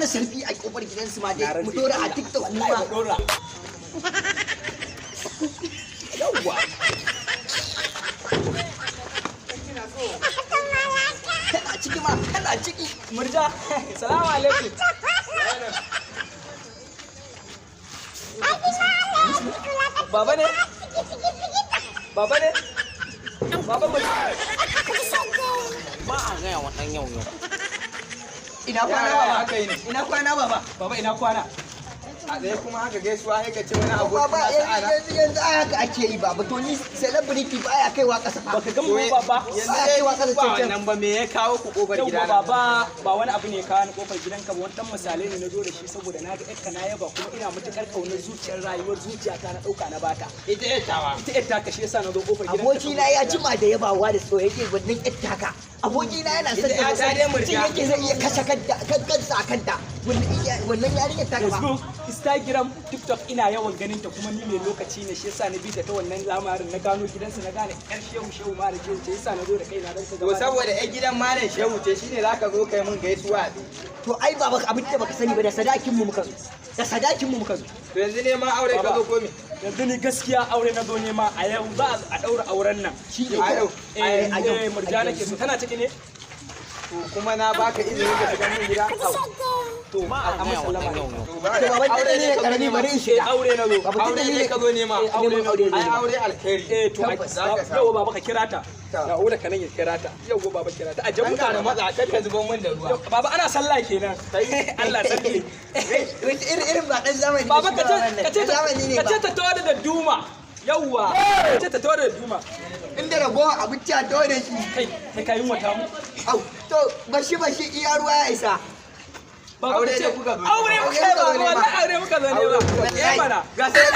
mana selfie a kofar gidansu ma dai mu dora a TikTok mu ma dora yawwa kana ciki ma kana ciki murja salamu alaikum baba ne baba ne baba mai ba a gaya wa ɗan yau ina kwana baba haka yi ne ina kwana baba baba ina kwana a ɗaya kuma haka gaisuwa ya ce wani abokin baba nasa ana yanzu ai haka ake yi baba to ni celebrity ba ya kaiwa kasa baka ga mu baba yanzu Ba a dai kai wa ƙasa ba cancan. wannan ba me ya kawo ku kofar yau gida baba ba wani abu ne kawo ni kofar gidanka ba wani dan misalai ne na zo da shi saboda na ga ƴarka na yaba kuma ina matukar kaunar zuciyar rayuwar zuciyata na ɗauka na bata ita ya tawa ita ƴar ta shi yasa na zo kofar gidanka aboki na ya jima da yabawa da soyayya wannan ƴattaka aboki na yana son Ita ya ta dai murja. cin yake zai iya kashe kansa a kanta wannan yarinyar ta gaba Facebook, Instagram, TikTok ina yawan ganin ta kuma ni mai lokaci ne shi yasa na bi ta wannan lamarin na gano gidansu na gane ƴar shehu ma da shehu ce yasa na zo da kaina don ka to saboda ai gidan malam shehu ce shine zaka zo kai mun gaisuwa to ai baba abin da baka sani ba da sadakin mu muka zo da sadakin mu muka zo to yanzu ne ma aure ka zo ko me yanzu ni gaskiya aure na zo nema a yau za a daura auren nan shi ne A yau. murja nake so tana ciki ne to kuma na baka izini ka shiga mun gida to ba a gaya wa ɗan yau to ba to baban aure ne karami bari in shiga aure na zo aure ne ka zo nema aure na zo ai aure alkhairi to zaka samu. yau baba ka kira ta ya ura ka nan ya kira ta yau baba kira ta a an jabu ka da matsa kar ka zuban mun da ruwa baba ana sallah kenan Allah sarki irin ba dan zamani baba ne shi ba ka ce wannan. Dan zamani ne ka ce ba ta tawar da duma yawwa ka ce ta tawar da duma inda ragowa abinci a tawo da shi kai sai ka yi wata mu au to bashi iya ruwa ya isa baba Aure ka ce ne kuka zo. aure muka zo Aure muka zo wallahi nema. aure muka zo ne ba Aure. eh mana ga sai